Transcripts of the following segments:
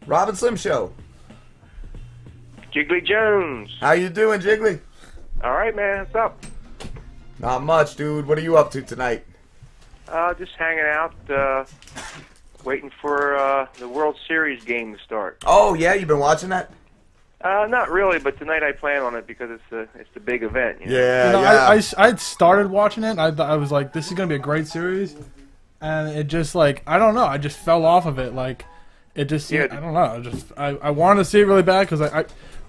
Robin Slim Show. Jiggley Jones. How you doing, Jiggley? All right, man. What's up? Not much, dude. What are you up to tonight? Just hanging out, waiting for the World Series game to start. Oh, yeah? You been watching that? Not really, but tonight I plan on it because it's the big event. You know? Yeah, I started watching it. I was like, this is gonna be a great series, and it just like I don't know. I just fell off of it. Like it just I don't know. I wanted to see it really bad because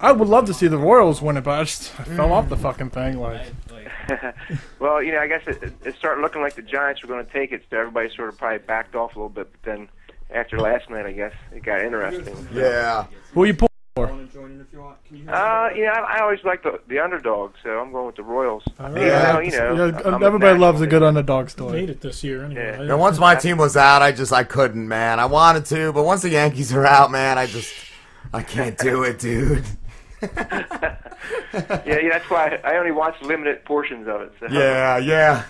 I would love to see the Royals win it, but I fell off the fucking thing. Like, well, I guess it started looking like the Giants were going to take it, so everybody sort of probably backed off a little bit. But then after last night, I guess it got interesting. Yeah. Who you pull for? I always like the underdog, so I'm going with the Royals. Yeah, I'm everybody loves a good underdog story. Made it this year anyway. And once my team was out, I couldn't, man. I wanted to, but once the Yankees are out, man, I can't do it, dude. yeah, that's why I only watch limited portions of it. So. Yeah.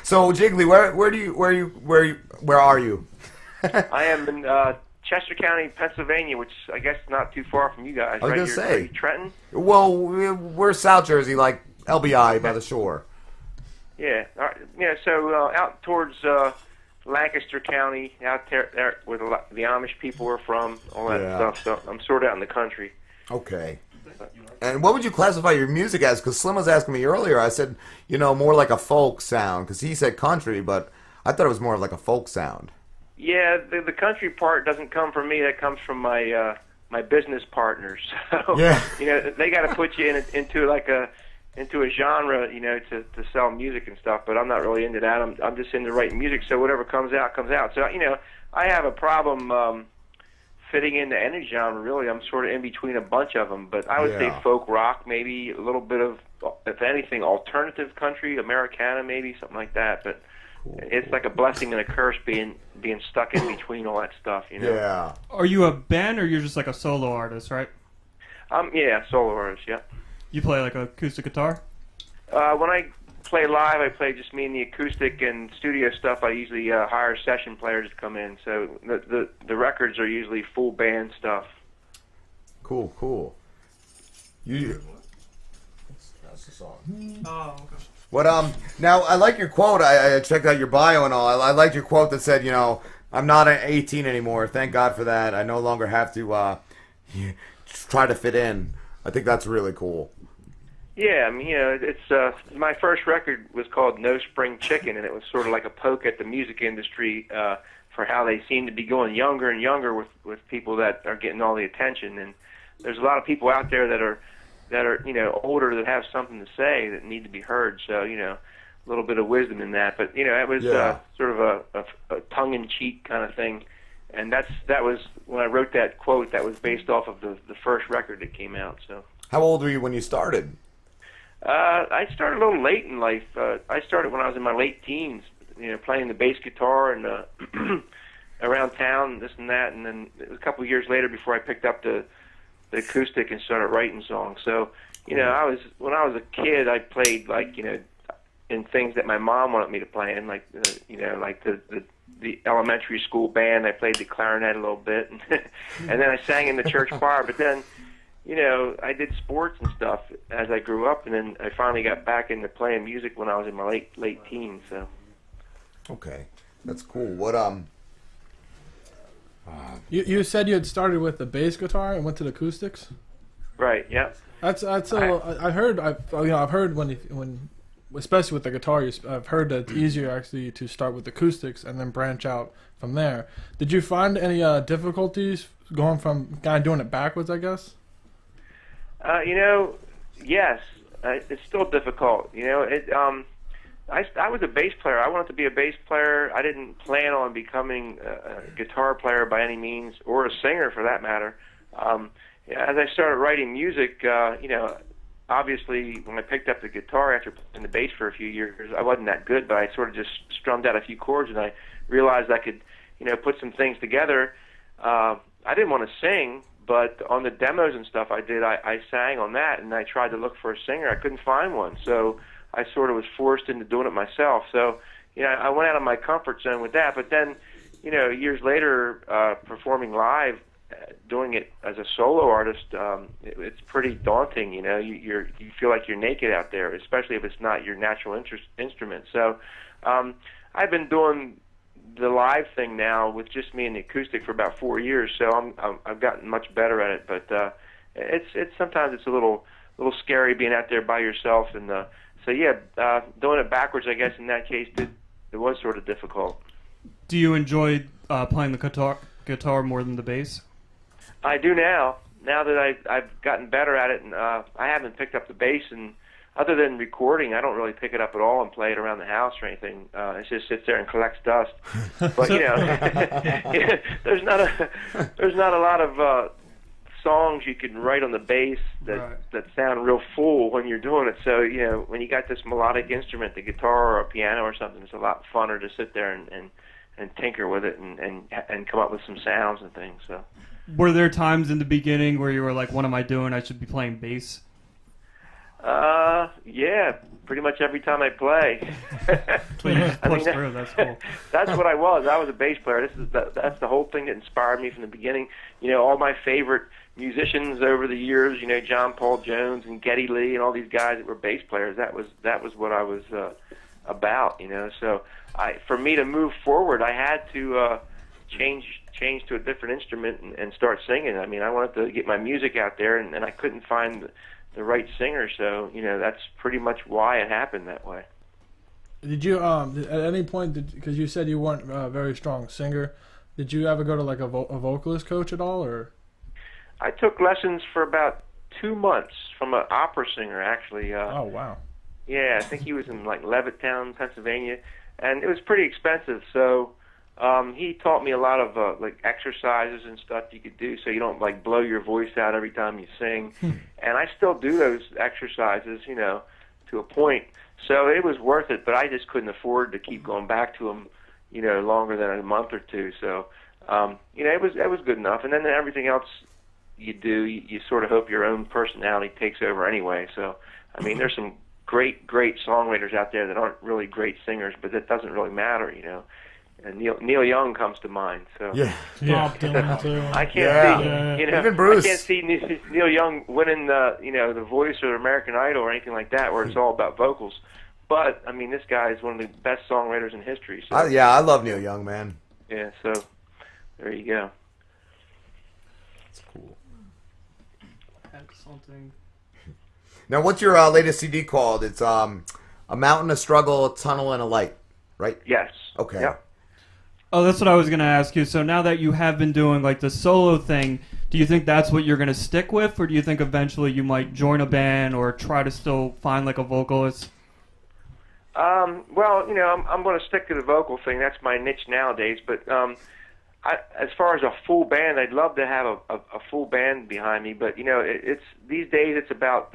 So Jiggley, where are you? I am in Chester County, Pennsylvania, which I guess is not too far from you guys. I was right? gonna say are you Trenton. Well, we're South Jersey, like LBI by the shore. Yeah, all right. Yeah. So out towards Lancaster County, out there where the Amish people are from, all that stuff. So I'm sort of out in the country. Okay. And what would you classify your music as? Because Slim was asking me earlier. I said, more like a folk sound. Because he said country, but I thought it was more like a folk sound. Yeah, the country part doesn't come from me. That comes from my my business partners. So yeah. They got to put you into a genre, to sell music and stuff. But I'm not really into that. I'm just into writing music. So whatever comes out, comes out. So I have a problem fitting into any genre, really. I'm sort of in between a bunch of them, but I would say folk rock, maybe a little bit of, if anything, alternative country, Americana, maybe something like that. But it's like a blessing and a curse being stuck in between all that stuff, Yeah. Are you a band or you're just like a solo artist, right? Yeah, solo artist. Yeah. You play like acoustic guitar? When I play live, I play just me and the acoustic, and studio stuff I usually hire session players to come in. So the records are usually full band stuff. Cool. That's the song. Oh, okay. What now I like your quote. I checked out your bio and all. I liked your quote that said, I'm not 18 anymore. Thank God for that. I no longer have to try to fit in. I think that's really cool. Yeah, I mean, it's my first record was called No Spring Chicken, and it was sort of like a poke at the music industry for how they seem to be going younger and younger with people that are getting all the attention. And there's a lot of people out there that are older that have something to say that need to be heard. So a little bit of wisdom in that. But it was sort of a tongue-in-cheek kind of thing. And that was when I wrote that quote. That was based off of the first record that came out. So how old were you when you started? I started a little late in life. I started when I was in my late teens, playing the bass guitar and around town, this and that. And then it was a couple of years later before I picked up the acoustic and started writing songs. So, when I was a kid, I played in things that my mom wanted me to play in, like the elementary school band. I played the clarinet a little bit, and then I sang in the church choir. But then, I did sports and stuff as I grew up, and then I finally got back into playing music when I was in my late teens. So. Okay, that's cool. What You said you had started with the bass guitar and went to the acoustics. Right. Yeah. I've heard when especially with the guitar, I've heard that it's easier actually to start with acoustics and then branch out from there. Did you find any difficulties going from kind of doing it backwards, I guess? Yes. It's still difficult. I was a bass player. I wanted to be a bass player. I didn't plan on becoming a guitar player by any means, or a singer for that matter. As I started writing music, obviously when I picked up the guitar after playing the bass for a few years, I wasn't that good, but I sort of just strummed out a few chords, and I realized I could, put some things together. I didn't want to sing, but on the demos and stuff I did, I sang on that, and I tried to look for a singer. I couldn't find one, so I sort of was forced into doing it myself. So, I went out of my comfort zone with that. But then, years later, performing live, doing it as a solo artist, it's pretty daunting. You feel like you're naked out there, especially if it's not your natural instrument. So I've been doing the live thing now with just me and the acoustic for about 4 years. So I've gotten much better at it. But it's sometimes it's a little scary being out there by yourself. And doing it backwards, I guess in that case, it was sort of difficult. Do you enjoy playing the guitar more than the bass? I do now. Now that I've gotten better at it, and I haven't picked up the bass, and other than recording, I don't really pick it up at all and play it around the house or anything. It just sits there and collects dust. But there's not a lot of songs you can write on the bass that sound real full when you're doing it. So when you got this melodic instrument, the guitar or a piano or something, it's a lot funner to sit there and tinker with it and come up with some sounds and things. So. Were there times in the beginning where you were like, what am I doing? I should be playing bass? Yeah, pretty much every time I play. So you just push through. That's cool. That's what I was. I was a bass player. That's the whole thing that inspired me from the beginning. All my favorite musicians over the years, John Paul Jones and Geddy Lee and all these guys that were bass players. That was what I was about. So for me to move forward, I had to change to a different instrument and start singing. I mean, I wanted to get my music out there, and I couldn't find the right singer. So that's pretty much why it happened that way. Did you at any point, because you said you weren't a very strong singer, did you ever go to like a vocalist coach at all, or? I took lessons for about 2 months from an opera singer, actually. Oh wow. Yeah, I think he was in like Levittown, Pennsylvania, and it was pretty expensive. So he taught me a lot of like exercises and stuff you could do, so you don't like blow your voice out every time you sing. And I still do those exercises, to a point. So it was worth it, but I just couldn't afford to keep going back to them, longer than a month or two. So it was good enough. And then everything else you do, you sort of hope your own personality takes over anyway. So I mean, there's some great songwriters out there that aren't really great singers, but that doesn't really matter, And Neil Young comes to mind. So Bob Dylan too. I can't see, Even Bruce. I can't see Neil Young winning the Voice or American Idol or anything like that, where it's all about vocals. But I mean, this guy is one of the best songwriters in history. So. I love Neil Young, man. Yeah, so there you go. That's cool. Something. Now, what's your latest CD called? It's A Mountain, a Struggle, a Tunnel, and a Light, right? Yes. Okay. Yep. Oh, that's what I was going to ask you. So now that you have been doing like the solo thing, do you think that's what you're going to stick with, or do you think eventually you might join a band or try to still find like a vocalist? Well, I'm going to stick to the vocal thing. That's my niche nowadays. But as far as a full band, I'd love to have a full band behind me. But it's these days it's about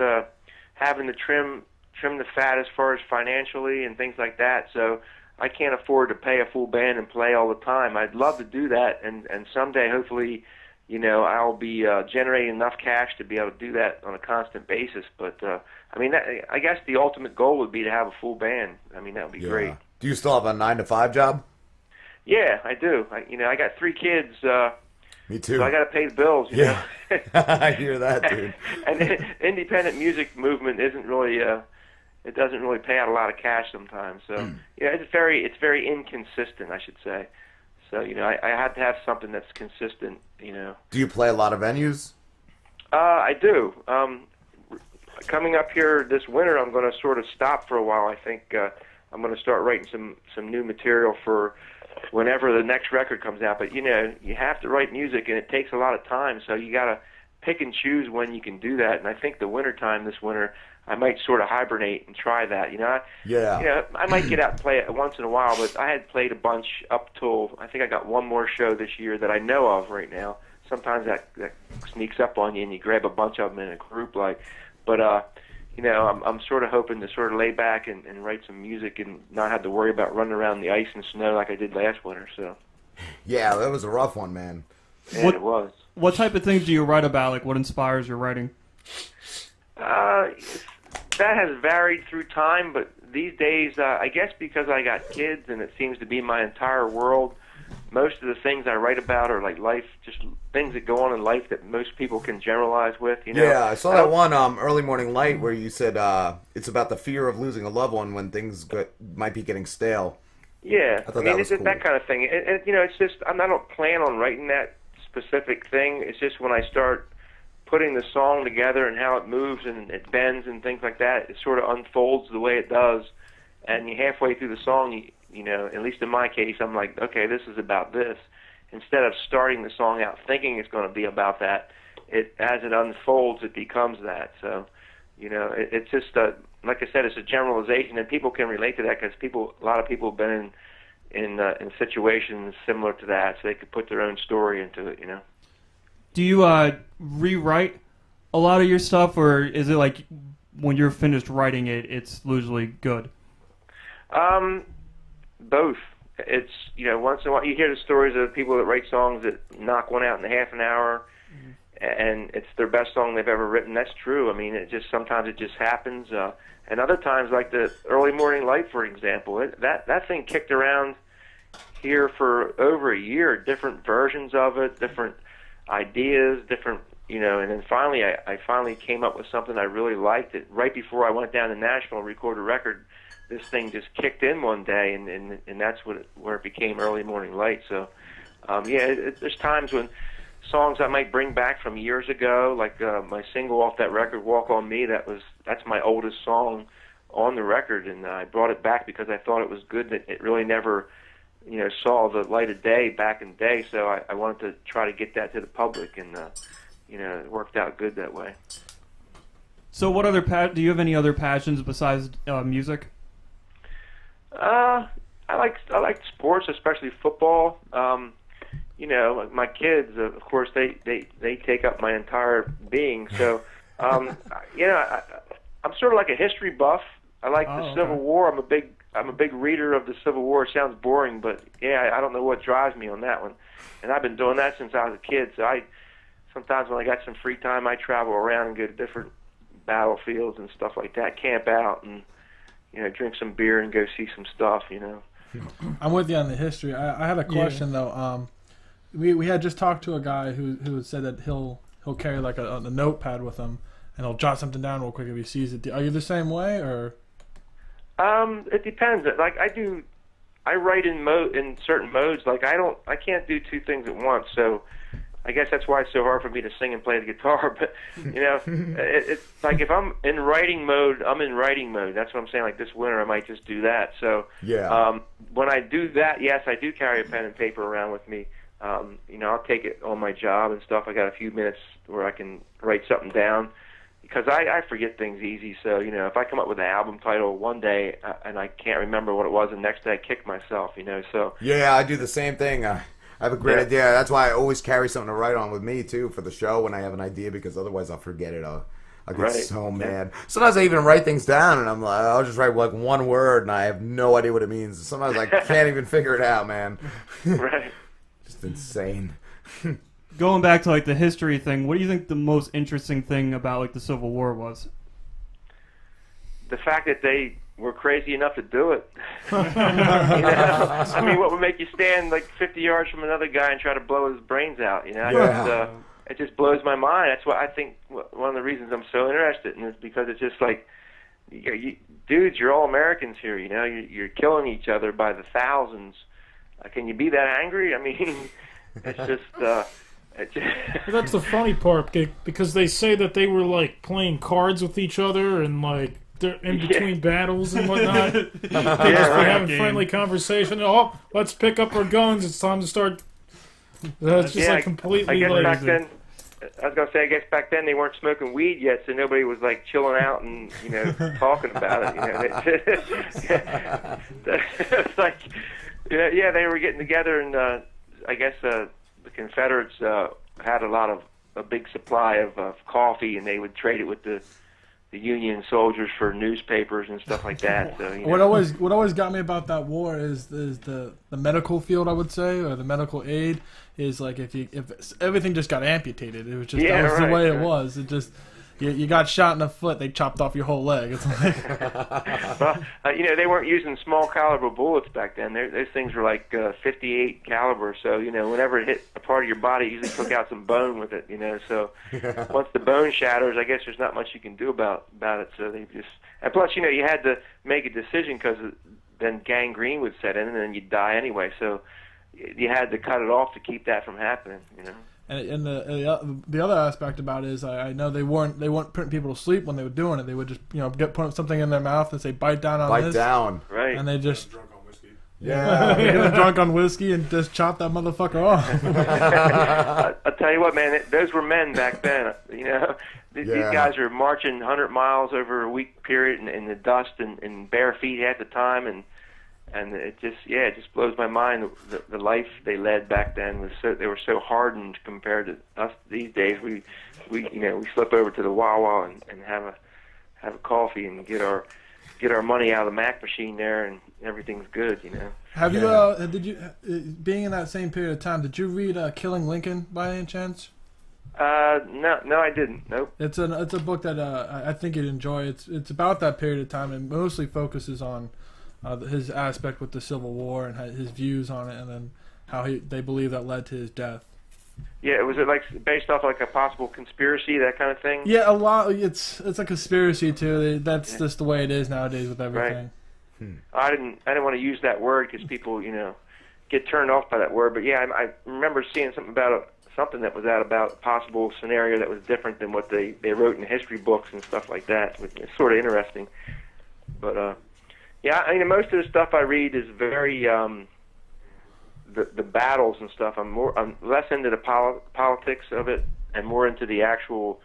having to trim the fat as far as financially and things like that. So I can't afford to pay a full band and play all the time. I'd love to do that, and someday hopefully, I'll be generating enough cash to be able to do that on a constant basis. But I mean, I guess the ultimate goal would be to have a full band. I mean, that would be great. Do you still have a 9-to-5 job? Yeah, I do. I got 3 kids. Me too. So I got to pay the bills. You know? I hear that, dude. And the independent music movement isn't really. It doesn't really pay out a lot of cash sometimes. So it's very inconsistent, I should say. So I had to have something that's consistent. Do you play a lot of venues? I do. Coming up here this winter, I'm going to sort of stop for a while. I think I'm going to start writing some new material for whenever the next record comes out. But you have to write music, and it takes a lot of time. So you got to pick and choose when you can do that. And I think the wintertime this winter, I might sort of hibernate and try that. I might get out and play it once in a while, but I had played a bunch up till I think I got one more show this year that I know of right now. Sometimes that sneaks up on you and you grab a bunch of them in a group but I'm sort of hoping to sort of lay back and write some music and not have to worry about running around the ice and snow like I did last winter. So yeah, that was a rough one, man. Yeah, it was. What type of things do you write about? Like, what inspires your writing? That has varied through time, but these days, I guess because I got kids and it seems to be my entire world, most of the things I write about are like life, just things that go on in life that most people can generalize with. You know? Yeah, I saw that one Early Morning Light where you said it's about the fear of losing a loved one when things might be getting stale. Yeah, I mean, it's cool. that kind of thing. And you know, it's just I don't plan on writing that specific thing. It's just when I start putting the song together and how it moves and it bends and things like that, it sort of unfolds the way it does. And you halfway through the song, you know, at least in my case, I'm like, okay, this is about this. Instead of starting the song out thinking it's going to be about that, as it unfolds, it becomes that. So, you know, it's just like I said, it's a generalization, and people can relate to that because a lot of people have been in situations similar to that, so they could put their own story into it. You know. Do you rewrite a lot of your stuff, or is it like when you're finished writing it, it's usually good? Both. It's, you know, once in a while you hear the stories of people that write songs that knock one out in half an hour, and it's their best song they've ever written. That's true. I mean, sometimes it just happens. And other times, like the Early Morning Light, for example, that thing kicked around here for over a year. Different versions of it, different ideas, different, you know. And then finally, I finally came up with something I really liked. It right before I went down to Nashville and recorded a record. This thing just kicked in one day, and that's where it became Early Morning Light. So, there's times when songs I might bring back from years ago, like my single off that record, "Walk on Me." That's my oldest song on the record, and I brought it back because I thought it was good. That it really never, you know, saw the light of day back in the day. So I wanted to try to get that to the public, and you know, it worked out good that way. So, what other do you have any other passions besides music? I like sports, especially football. You know, my kids, of course, they take up my entire being. So, you know, I'm sort of like a history buff. I like the Civil War. I'm a big reader of the Civil War. It sounds boring, but yeah, I don't know what drives me on that one. And I've been doing that since I was a kid. So sometimes when I got some free time, I travel around and go to different battlefields and stuff like that, camp out and, you know, drink some beer and go see some stuff, you know. I'm with you on the history. I had a question though. We had just talked to a guy who had said that he'll carry like a notepad with him and he'll jot something down real quick if he sees it. Are you the same way, or? It depends. Like I write in certain modes. Like I can't do two things at once. So I guess that's why it's so hard for me to sing and play the guitar. But, you know, it's like if I'm in writing mode, I'm in writing mode. That's what I'm saying. Like this winter, I might just do that. So when I do that, yes, I do carry a pen and paper around with me. You know, I'll take it on my job and stuff. I got a few minutes where I can write something down because I forget things easy. So, you know, if I come up with an album title one day and I can't remember what it was, the next day I kick myself, you know. So yeah, I do the same thing. I have a great idea. That's why I always carry something to write on with me, too, for the show when I have an idea, because otherwise I'll forget it. I'll get so mad. Sometimes I even write things down, and I'm like, I'll just write like one word, and I have no idea what it means. Sometimes I can't even figure it out, man. Right. Just insane. Going back to like the history thing, what do you think the most interesting thing about like the Civil War was? The fact that they were crazy enough to do it. You know? I mean, what would make you stand like 50 yards from another guy and try to blow his brains out? You know, it just blows my mind. That's why I think one of the reasons I'm so interested in it is because it's just like, dudes, you're all Americans here. You know, you're killing each other by the thousands. Can you be that angry? I mean, it's just. That's the funny part, because they say that they were like playing cards with each other and like they're in between battles and whatnot. They just be having friendly conversation. Oh, let's pick up our guns. It's time to start. That's just like completely. I guess like, back then, I was gonna say, I guess back then they weren't smoking weed yet, so nobody was like chilling out and, you know, talking about it. You know, it's like, yeah, they were getting together, and I guess the Confederates had a big supply of coffee, and they would trade it with the Union soldiers for newspapers and stuff like that. So, you know. What always got me about that war is the medical field, I would say, or the medical aid, is like if everything just got amputated, it was just that was the way it was. It just you got shot in the foot, they chopped off your whole leg. It's like, Well, they weren't using small caliber bullets back then. Those things were like 58 caliber. So whenever it hit a part of your body, it usually took out some bone with it. So once the bone shatters, I guess there's not much you can do about it. So they just, and plus you had to make a decision because then gangrene would set in and then you'd die anyway. So you had to cut it off to keep that from happening. And the other aspect about it is I know they weren't putting people to sleep when they were doing it. They would just put something in their mouth and say bite down on this. Bite down. Right. And they just Drunk on whiskey. Yeah. get them drunk on whiskey and just chop that motherfucker off. I'll tell you what, man. Those were men back then. These guys are marching 100 miles over a week period in the dust and bare feet half the time, and it just blows my mind the life they led back then they were so hardened compared to us these days. We slip over to the Wawa and have a coffee and get our money out of the Mac machine there, and everything's good. Have you did you being in that same period of time? Did you read Killing Lincoln by any chance? No, I didn't. Nope. It's a book that I think you'd enjoy. It's about that period of time and mostly focuses on his aspect with the Civil War and his views on it, and then how they believe that led to his death. Yeah, was it like based off like a possible conspiracy, that kind of thing? Yeah, a lot. It's a conspiracy too. That's just the way it is nowadays with everything. Right. I didn't want to use that word because people get turned off by that word. But yeah, I remember seeing something that was out about a possible scenario that was different than what they wrote in history books and stuff like that. It's sort of interesting. But yeah, most of the stuff I read is very the battles and stuff. I'm less into the politics of it and more into the actual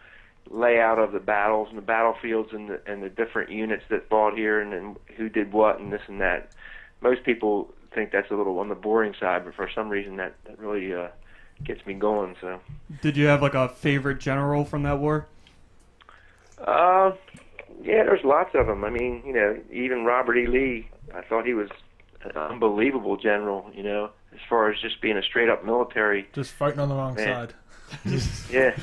layout of the battles and the battlefields and the different units that fought here and who did what and this and that. Most people think that's a little on the boring side, but for some reason that really gets me going. So, did you have like a favorite general from that war? Yeah, there's lots of them. Even Robert E. Lee, I thought he was an unbelievable general, as far as just being a straight-up military. Just fighting on the wrong side. Yeah.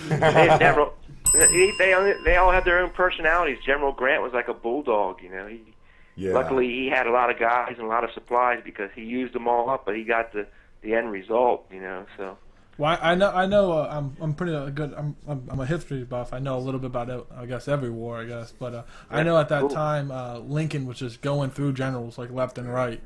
They all have their own personalities. General Grant was like a bulldog, Luckily, he had a lot of guys and a lot of supplies because he used them all up, but he got the end result, so... Well, I know. I'm pretty good. I'm a history buff. I know a little bit about it, I guess every war. I guess, but I know at that time Lincoln was just going through generals like left and right.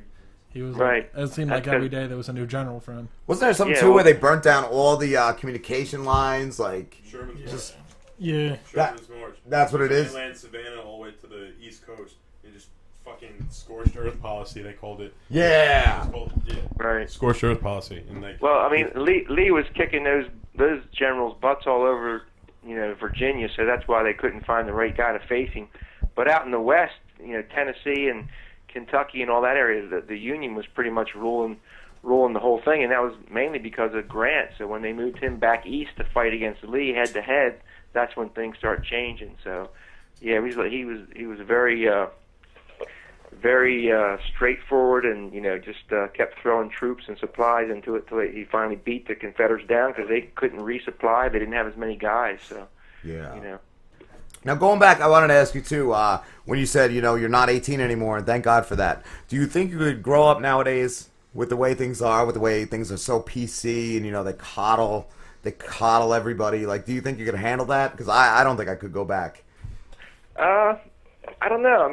He was right. It seemed like every day there was a new general for him. Wasn't there something too where they burnt down all the communication lines? Like Sherman's just Yeah. Sherman's March. That's what it is. Inland Savannah all the way to the East Coast. They just fucking scorched earth policy. They called it. Yeah. It's called, Right. Scorched earth policy. And Lee was kicking those generals' butts all over, Virginia, so that's why they couldn't find the right guy to face him. But out in the West, Tennessee and Kentucky and all that area, the Union was pretty much ruling the whole thing, and that was mainly because of Grant. So when they moved him back east to fight against Lee head to head, that's when things started changing. So yeah, he was very straightforward, and just kept throwing troops and supplies into it till he finally beat the Confederates down because they couldn't resupply. They didn't have as many guys. So yeah. Now going back, I wanted to ask you too. When you said you're not 18 anymore, and thank God for that. Do you think you could grow up nowadays with the way things are, with the way things are so PC, and they coddle everybody? Like, do you think you could handle that? Because I don't think I could go back. I don't know.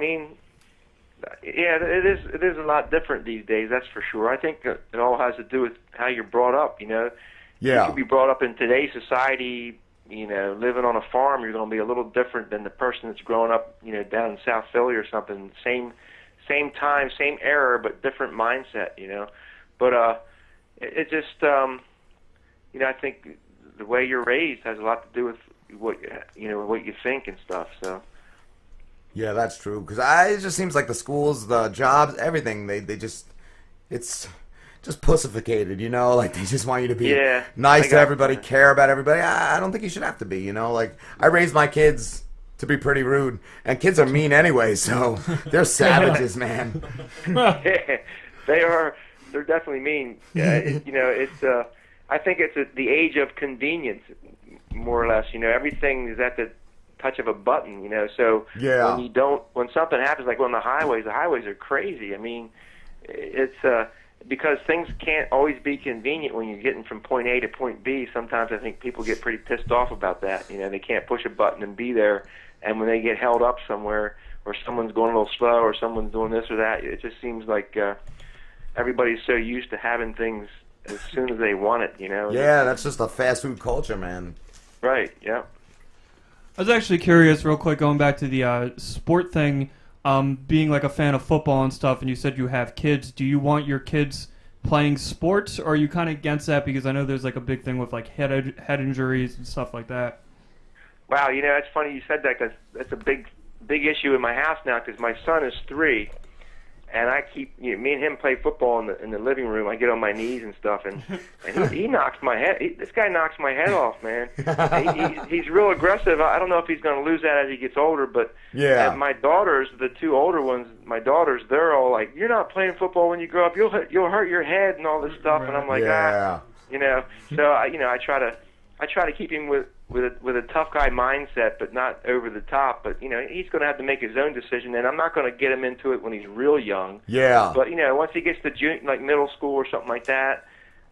Yeah, it is a lot different these days. That's for sure. I think it all has to do with how you're brought up. Yeah. You could be brought up in today's society. Living on a farm, you're going to be a little different than the person that's growing up, down in South Philly or something. Same time, same era, but different mindset. But it just, I think the way you're raised has a lot to do with what you think and stuff. So. Yeah, that's true. Because it just seems like the schools, the jobs, everything, it's just pussificated, Like, they just want you to be nice to everybody, care about everybody. I don't think you should have to be, Like, I raised my kids to be pretty rude, and kids are mean anyway, so they're savages, man. Yeah, they are. They're definitely mean. Yeah, I think it's the age of convenience, more or less. Everything is at the touch of a button, you know. So Yeah. when something happens, like on the highways are crazy. I mean, it's because things can't always be convenient when you're getting from point A to point B. Sometimes I think people get pretty pissed off about that. You know, they can't push a button and be there, and when they get held up somewhere, or someone's going a little slow, or someone's doing this or that, it just seems like everybody's so used to having things as soon as they want it, you know. Yeah, that's just a fast food culture, man. Right. Yeah. I was actually curious, real quick, going back to the sport thing, being like a fan of football and stuff, and you said you have kids. Do you want your kids playing sports, or are you kind of against that? Because I know there's like a big thing with like head injuries and stuff like that. Wow, you know, it's funny you said that, because that's a big issue in my house now, because my son is 3, and I keep, you know, me and him play football in the living room. I get on my knees and stuff, and he knocks my head. This guy knocks my head off, man. He's real aggressive. I don't know if he's going to lose that as he gets older, but my daughters, the 2 older ones, my daughters, they're all like, "You're not playing football when you grow up. You'll hurt your head and all this stuff." And I'm like, you know. So I try to keep him with a tough guy mindset, but not over the top. But you know, he's going to have to make his own decision, and I'm not going to get him into it when he's real young. Yeah. But you know, once he gets to like middle school or something like that,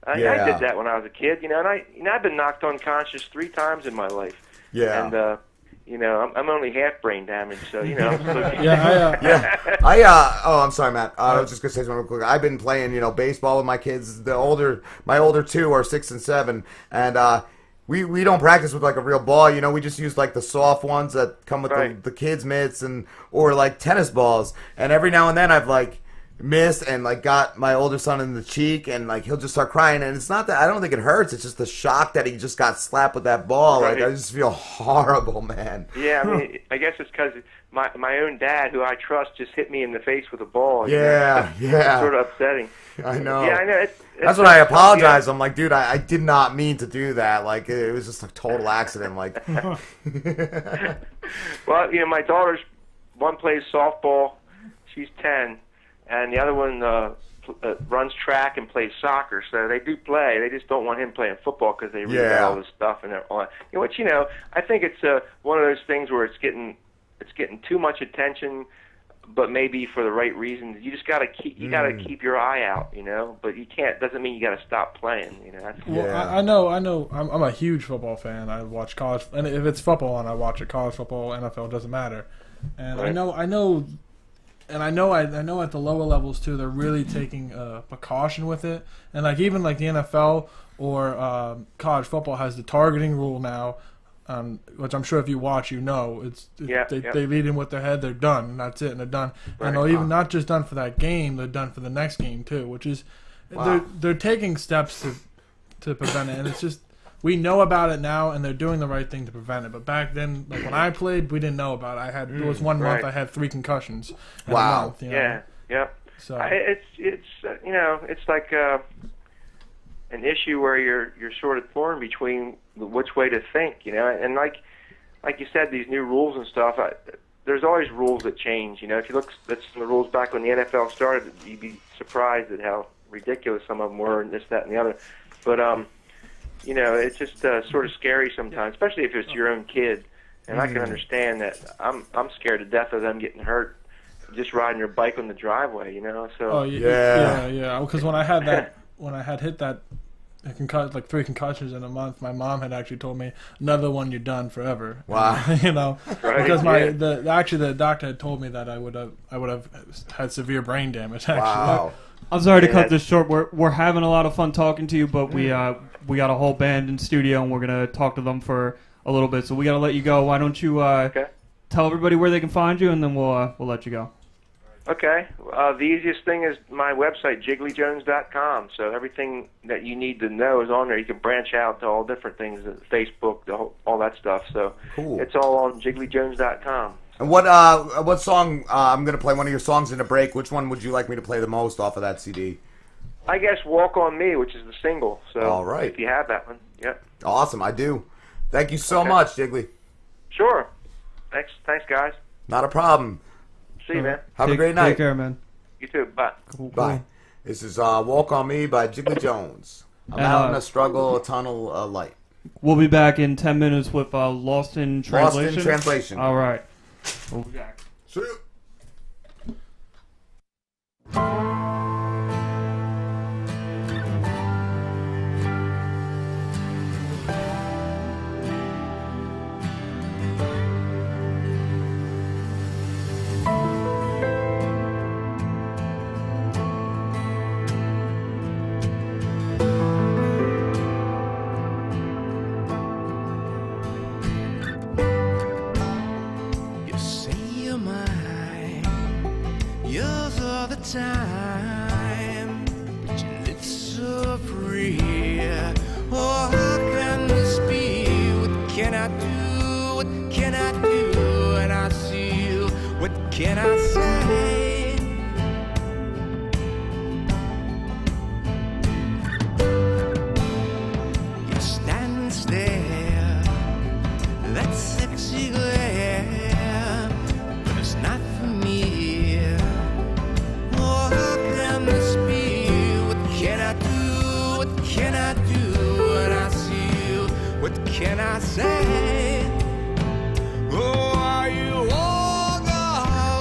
I did that when I was a kid. You know, and I've been knocked unconscious 3 times in my life. Yeah. And you know, I'm only half brain damaged, so you know. I'm still I'm sorry, Matt. I was just gonna say something real quick. I've been playing, you know, baseball with my kids. My older 2 are 6 and 7, and we don't practice with like a real ball, you know. We just use like the soft ones that come with the kids' mitts or like tennis balls. And every now and then I've like missed and like got my older son in the cheek, and like he'll just start crying. And it's not that I don't think it hurts. It's just the shock that he just got slapped with that ball. Like I just feel horrible, man. Yeah, I mean, I guess it's because my own dad, who I trust, just hit me in the face with a ball. Yeah. It's sort of upsetting. I know. Yeah, I know. That's when I apologize. I'm like, dude, I did not mean to do that. Like, it was just a total accident. Like, well, you know, my daughter's one plays softball. She's 10, and the other one runs track and plays soccer. So they do play. They just don't want him playing football because they read about all this stuff and all that. You know, which, you know, I think it's one of those things where it's getting too much attention, but maybe for the right reasons. You just gotta keep your eye out, you know. But you can't. Doesn't mean you gotta stop playing, you know. I know. I'm a huge football fan. I watch college, and if it's football on, I watch it. College football, NFL, doesn't matter. And I know at the lower levels too, they're really taking precaution with it. And like even like the NFL or college football has the targeting rule now. Which I'm sure if you watch, you know, they lead in with their head, they're done, and that's it, and they're done. Right. And they're even not just done for that game, they're done for the next game too, which is they're taking steps to prevent it, and it's just we know about it now, and they're doing the right thing to prevent it. But back then, like when I played, we didn't know about it. There was one month I had 3 concussions. In a month, you know? Yeah. So it's you know, it's like an issue where you're sort of torn between which way to think, you know. And like you said, these new rules and stuff, there's always rules that change, you know. If you look at some of the rules back when the NFL started, you'd be surprised at how ridiculous some of them were, and this, that, and the other. But you know, it's just sort of scary sometimes, especially if it's your own kid. And I can understand that. I'm scared to death of them getting hurt just riding your bike on the driveway, you know. So yeah. Because when I had hit that, like 3 concussions in a month, my mom had actually told me, another one, you're done forever. Wow. You know, because the doctor had told me that I would have had severe brain damage. Actually. Wow. I'm sorry to cut this short. We're having a lot of fun talking to you, but we got a whole band in studio, and we're gonna talk to them for a little bit. So we gotta let you go. Why don't you tell everybody where they can find you, and then we'll let you go. Okay. The easiest thing is my website, JigglyJones.com. So everything that you need to know is on there. You can branch out to all different things, Facebook, all that stuff. So It's all on JigglyJones.com. And what song? I'm gonna play one of your songs in a break. Which one would you like me to play the most off of that CD? I guess "Walk on Me," which is the single. So all right, if you have that one, yep. Awesome, I do. Thank you so much, Jiggly. Sure. Thanks, guys. Not a problem. See you, man. Have a great night. Take care, man. You too. Bye. Bye. This is "Walk on Me" by Jiggley Jones. I'm out in a struggle, a tunnel, a light. We'll be back in 10 minutes with Lost in Translation. Lost in Translation. All right. We'll be back. See you. Time, but you live so free. Oh, how can this be? What can I do? What can I do? And I see you. What can I say? You stand there, that sexy glare, but it's not for me. Can I do when I see you? What can I say? Oh, are you all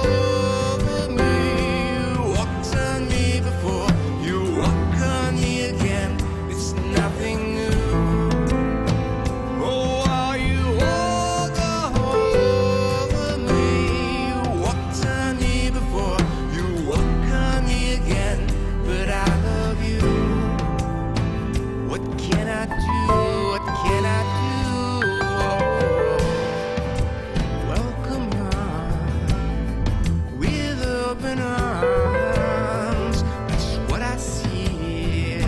over me? You walked on me before, you walk on me again. It's nothing new. Oh, are you all over me? You walked on me before, you walk on me again. But I love you. What can I do? What can I do? Welcome home with open arms. That's what I see.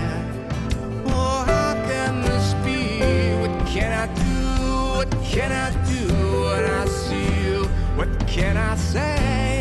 Oh, how can this be? What can I do? What can I do when I see you? What can I say?